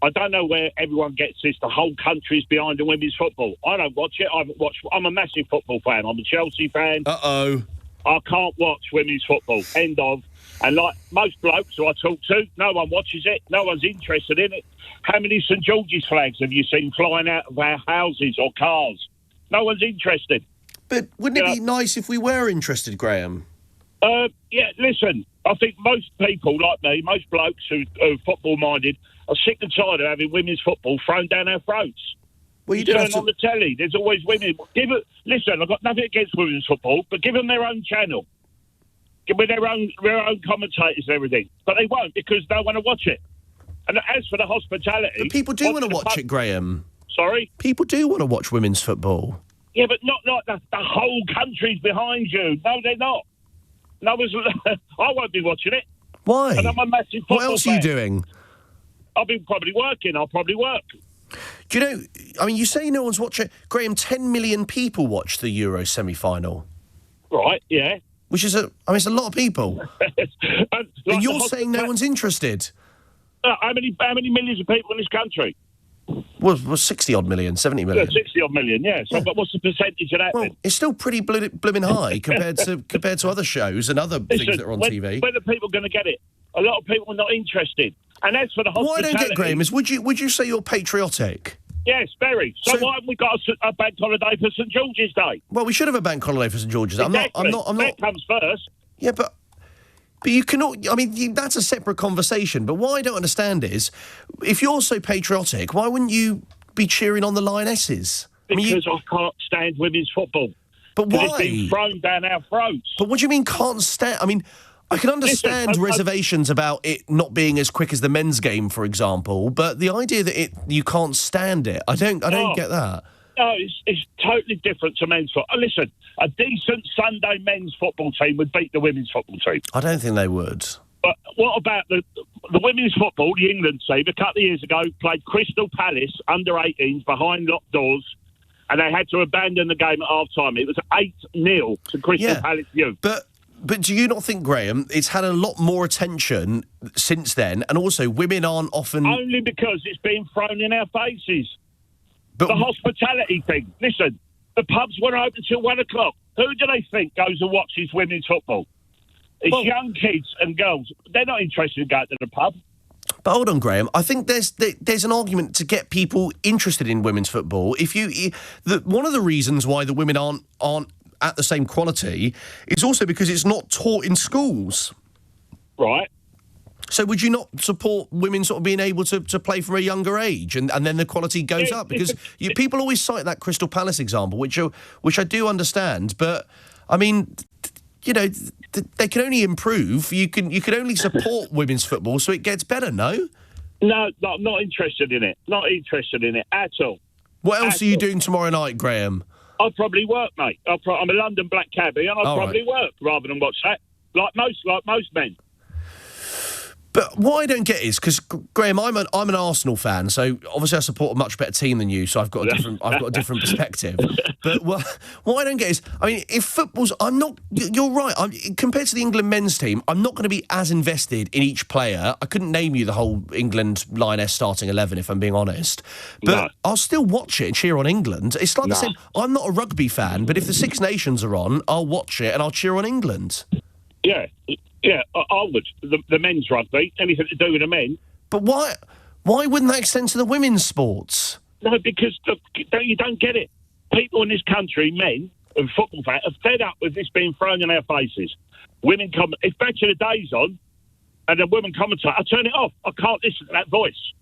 I don't know where everyone gets this. The whole country's behind the women's football. I don't watch it. I'm a massive football fan. I'm a Chelsea fan. Uh-oh. I can't watch women's football. End of. And like most blokes who I talk to, no one watches it. No one's interested in it. How many St George's flags have you seen flying out of our houses or cars? No one's interested. But wouldn't it be nice if we were interested, Graham? Yeah, listen, I think most people like me, most blokes who are football-minded, are sick and tired of having women's football thrown down our throats. Well, you turn on the telly, there's always women. Listen, I've got nothing against women's football, but give them their own channel. With their own commentators and everything. But they won't because they want to watch it. And as for the hospitality... But people do want to watch it, Graham. Sorry? People do want to watch women's football. Yeah, but not like the whole country's behind you. No, they're not. No, I won't be watching it. Why? And I'm a massive football What else fan. are you doing? I'll probably work. Do you know, I mean, you say no one's watching. Graham, 10 million people watched the Euro semi-final. Right, yeah. Which is, it's a lot of people. And you're saying no one's interested. How many millions of people in this country? Well, 60-odd million, 70 million. Yeah, 60-odd million, yeah. So, but what's the percentage of that Well, then? it's still pretty blooming high compared to other shows and other things that are on TV. When are people going to get it? A lot of people are not interested. And as for the hospitality... What I don't get, Graham, is would you say you're patriotic? Yes, very. So why haven't we got a bank holiday for St George's Day? Well, we should have a bank holiday for St George's Day. Exactly. I'm not. That comes first. Yeah, but you cannot... I mean, that's a separate conversation. But what I don't understand is, if you're so patriotic, why wouldn't you be cheering on the Lionesses? Because I can't stand women's football. But why? It's been thrown down our throats. But what do you mean can't stand... I mean, I can understand reservations about it not being as quick as the men's game, for example, but the idea that you can't stand it, I don't get that. No, it's totally different to men's football. Listen, a decent Sunday men's football team would beat the women's football team. I don't think they would. But what about the women's football, the England team, a couple of years ago, played Crystal Palace under-18s behind locked doors, and they had to abandon the game at half-time. It was 8-0 to Crystal Palace youth. But do you not think, Graham, it's had a lot more attention since then, and also women aren't often... Only because it's been thrown in our faces. But the hospitality thing. Listen, the pubs weren't open till 1 o'clock. Who do they think goes and watches women's football? It's young kids and girls. They're not interested in going to the pub. But hold on, Graham. I think there's an argument to get people interested in women's football. One of the reasons why the women aren't at the same quality is also because it's not taught in schools. Right. So would you not support women sort of being able to play from a younger age and then the quality goes up? Because people always cite that Crystal Palace example, which I do understand. But, I mean, you know, they can only improve. You can only support women's football so it gets better, no? No, not interested in it. Not interested in it at all. What else are you doing tomorrow night, Graham? I'll probably work, mate. I'm a London black cabbie, and I'll probably work rather than watch that, like most men. But what I don't get is because Graham, I'm an Arsenal fan, so obviously I support a much better team than you, so I've got a different perspective. But what I don't get is, I mean, if football's, you're right. Compared to the England men's team, I'm not going to be as invested in each player. I couldn't name you the whole England Lioness starting 11 if I'm being honest, but I'll still watch it and cheer on England. It's like the same. I'm not a rugby fan, but if the Six Nations are on, I'll watch it and I'll cheer on England. Yeah. Yeah, I would. The men's rugby, anything to do with the men. But why wouldn't that extend to the women's sports? No, because you don't get it. People in this country, men and football fans, are fed up with this being thrown in our faces. Women come. If Back to the Day's on, and a woman commentator, I turn it off. I can't listen to that voice.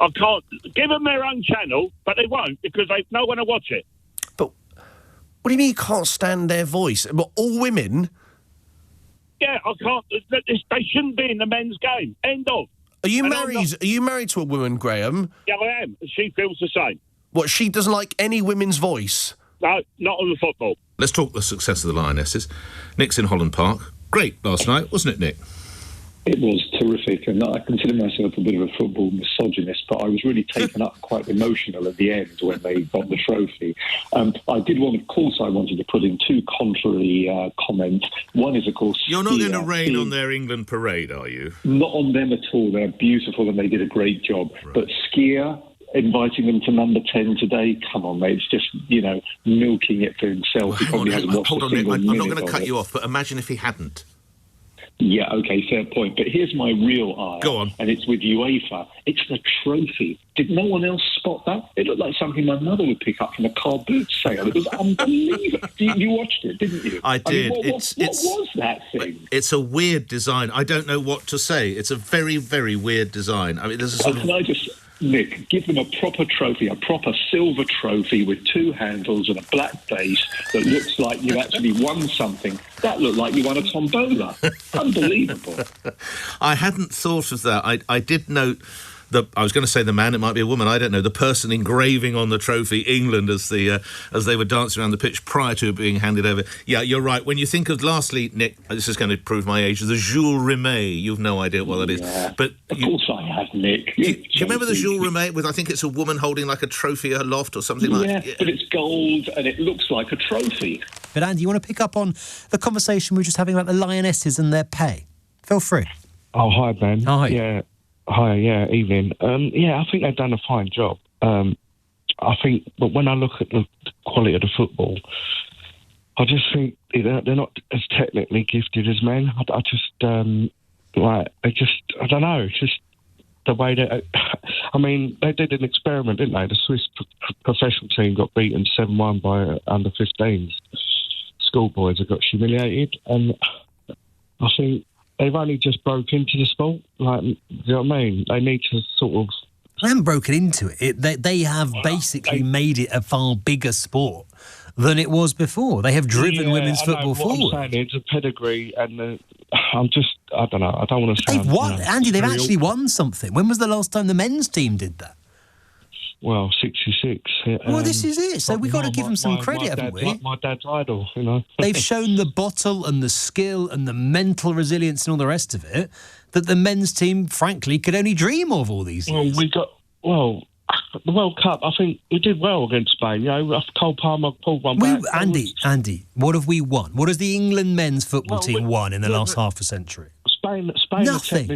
I can't. Give them their own channel, but they won't because no one will watch it. But what do you mean you can't stand their voice? But all women... Yeah, I can't. They shouldn't be in the men's game. End of. Are you married? Are you married to a woman, Graham? Yeah, I am. She feels the same. What? She doesn't like any women's voice? No, not on the football. Let's talk the success of the Lionesses. Nick's in Holland Park. Great last night, wasn't it, Nick? It was terrific, and I consider myself a bit of a football misogynist, but I was really taken up quite emotional at the end when they got the trophy. I did want, of course, I wanted to put in two contrary comments. One is, of course... You're not going to rain on their England parade, are you? Not on them at all. They're beautiful and they did a great job. Right. But Skier, inviting them to number 10 today, come on, mate, it's just, milking it for himself. Well, hold on, Nick, I'm not going to cut you off, but imagine if he hadn't. Yeah, OK, fair point. But here's my real ire. Go on. And it's with UEFA. It's the trophy. Did no one else spot that? It looked like something my mother would pick up from a car boot sale. It was unbelievable. You watched it, didn't you? I did. What was that thing? It's a weird design. I don't know what to say. It's a very, very weird design. I mean, there's a sort of... Can I just... Nick, give them a proper trophy, a proper silver trophy with two handles and a black base that looks like you actually won something. That looked like you won a tombola. Unbelievable. I hadn't thought of that. I did note I was going to say the man, it might be a woman, I don't know, the person engraving on the trophy England as they were dancing around the pitch prior to it being handed over. Yeah, you're right. When you think of, lastly, Nick, this is going to prove my age, the Jules Rimet, you've no idea what that is. But of course I have, Nick. Do you remember the Jules Rimet with, I think it's a woman holding like a trophy aloft or something like that? Yeah, but it's gold and it looks like a trophy. But Andy, you want to pick up on the conversation we were just having about the Lionesses and their pay? Feel free. Oh, hi, Ben. Hi. Yeah. Hi, evening. I think they've done a fine job. I think, but when I look at the quality of the football, I just think they're not as technically gifted as men. I don't know, it's just the way that... I mean, they did an experiment, didn't they? The Swiss professional team got beaten 7-1 by under-15s. Schoolboys have got humiliated, and I think they've only just broke into the sport. Like, do you know what I mean? They need to sort of... They haven't broken into it. They have basically made it a far bigger sport than it was before. They have driven women's football forward. I'm saying, it's a pedigree, and I don't know. I don't want to sound... They've won, Andy. They've actually won something. When was the last time the men's team did that? Well, 66. Well, this is it. So we've got to give them some credit, haven't we? My dad's idol, you know. They've shown the bottle and the skill and the mental resilience and all the rest of it that the men's team, frankly, could only dream of all these years. Well, the World Cup, I think we did well against Spain. You know, Cole Palmer pulled one back. Andy, what have we won? What has the England men's football team won in the last half a century? Spain Nothing.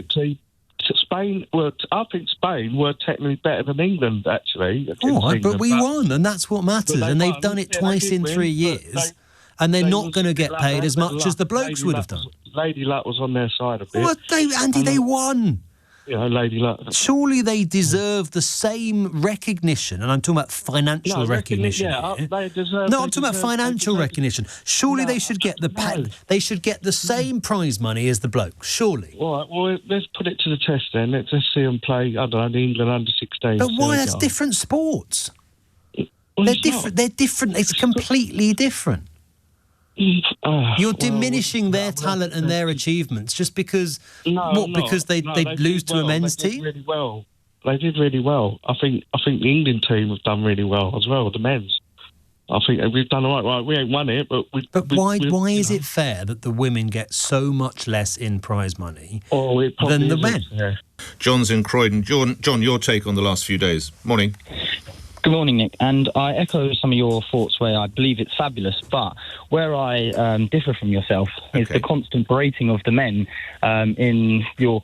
I think Spain were technically better than England, actually. All right, but we won, and that's what matters. And they've done it twice in 3 years, and they're not going to get paid as much as the blokes would have done. Lady Luck was on their side a bit. Well, they won. You know, Lady Luck. Surely they deserve the same recognition, and I'm talking about financial recognition. Yeah, they deserve. No, I'm talking about financial recognition. Surely they should get they should get the same prize money as the blokes. Surely. All right. Well, let's put it to the test then. Let's see them play. I don't know, the England under-16. But why? That's different sports. Well, they're different. They're different. It's completely different. You're diminishing their talent and their achievements just because because they'd lose to a men's team? Really well. They did really well. I think the England team have done really well as well, the men's. I think we've done all right. We ain't won it, but why is it fair that the women get so much less in prize money than the men? Yeah. John's in Croydon. John, your take on the last few days. Morning. Good morning, Nick. And I echo some of your thoughts where I believe it's fabulous, but where I differ from yourself is the constant berating of the men in your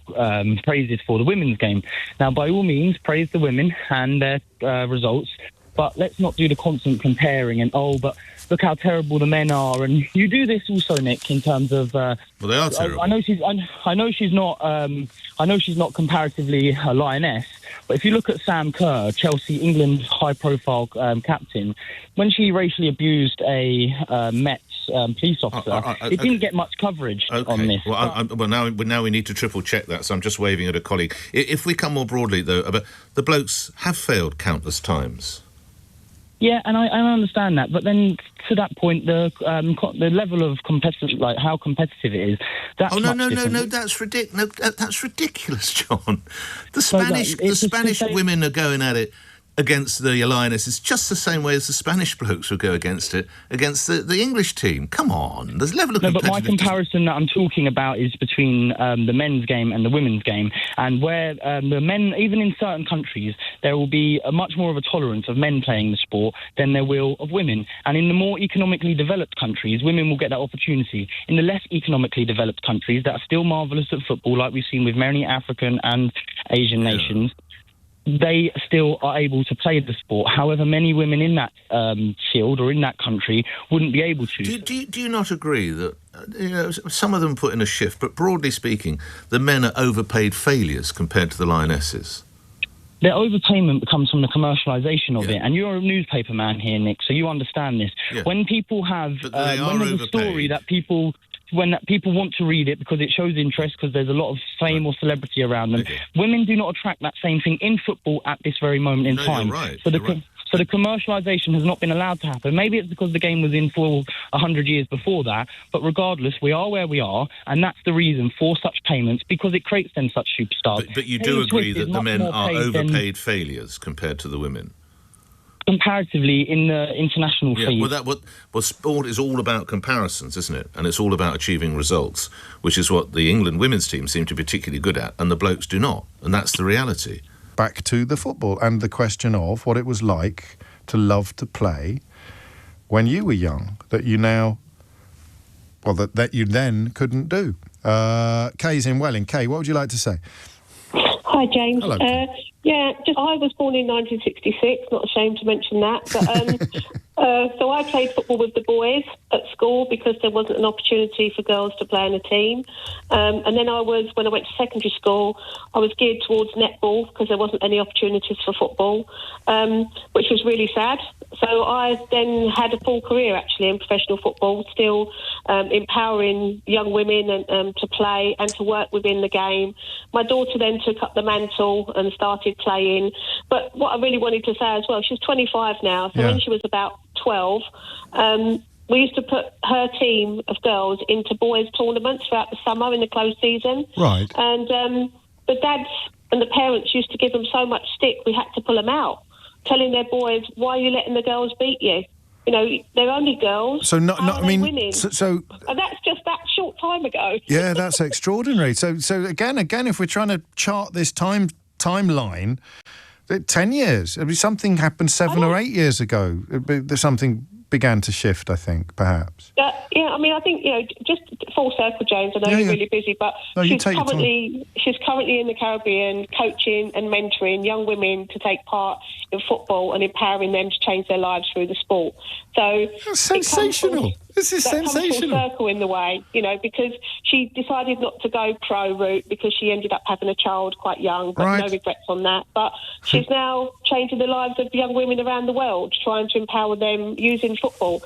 praises for the women's game. Now, by all means, praise the women and their results, but let's not do the constant comparing and, but look how terrible the men are. And you do this also, Nick, in terms of... well, they are terrible. I know she's not comparatively a lioness, but if you look at Sam Kerr, Chelsea, England's high-profile captain, when she racially abused a Met police officer, it didn't get much coverage on this. Well, now we need to triple-check that, so I'm just waving at a colleague. If we come more broadly, though, the blokes have failed countless times. Yeah, and I understand that, but then to that point, the level of competitive, like how competitive it is, that's no, that's ridiculous, John. The Spanish women are going at it against the Lionesses just the same way as the Spanish blokes would go against the English team. Come on, there's a level of but my comparison that I'm talking about is between the men's game and the women's game, and where the men, even in certain countries, there will be a much more of a tolerance of men playing the sport than there will of women. And in the more economically developed countries, women will get that opportunity. In the less economically developed countries that are still marvellous at football, like we've seen with many African and Asian nations, they still are able to play the sport. However, many women in that field or in that country wouldn't be able to. Do you not agree that some of them put in a shift, but broadly speaking, the men are overpaid failures compared to the Lionesses? Their overpayment comes from the commercialisation of it. And you're a newspaper man here, Nick, so you understand this. Yeah. When people have... when there's a story that people want to read it because it shows interest, because there's a lot of fame or celebrity around them. Okay. Women do not attract that same thing in football at this very moment in time. You're right. So the commercialisation has not been allowed to happen. Maybe it's because the game was in for 100 years before that, but regardless, we are where we are, and that's the reason for such payments, because it creates then such superstars. But you do agree that the men are overpaid failures compared to the women? Comparatively in the international feed. Well, sport is all about comparisons, isn't it? And it's all about achieving results, which is what the England women's team seem to be particularly good at, and the blokes do not. And that's the reality. Back to the football and the question of what it was like to love to play when you were young, that you now, well, that you then couldn't do. Kay's in Welling. Kay, what would you like to say? Hi, James. Hello. I was born in 1966, not ashamed to mention that. But so I played football with the boys at school because there wasn't an opportunity for girls to play in a team. And then when I went to secondary school, I was geared towards netball because there wasn't any opportunities for football, which was really sad. So I then had a full career, actually, in professional football, still empowering young women and to play and to work within the game. My daughter then took up the mantle and started playing. But what I really wanted to say as well, she's 25 now, so when she was about 12, we used to put her team of girls into boys' tournaments throughout the summer in the closed season. Right. And the dads and the parents used to give them so much stick, we had to pull them out, telling their boys, why are you letting the girls beat you? You know, they're only girls. So winning? So and that's just that short time ago. Yeah, that's extraordinary. So again, if we're trying to chart this timeline, 10 years. I mean, something happened 7 or 8 years ago. Something began to shift, I think, perhaps. I mean, I think, just full circle, James. I know you're really busy, but she's currently in the Caribbean coaching and mentoring young women to take part in football and empowering them to change their lives through the sport. So that's sensational. This is sensational. Full circle in the way, because she decided not to go pro route because she ended up having a child quite young, but no regrets on that. But she's now changing the lives of young women around the world, trying to empower them using football.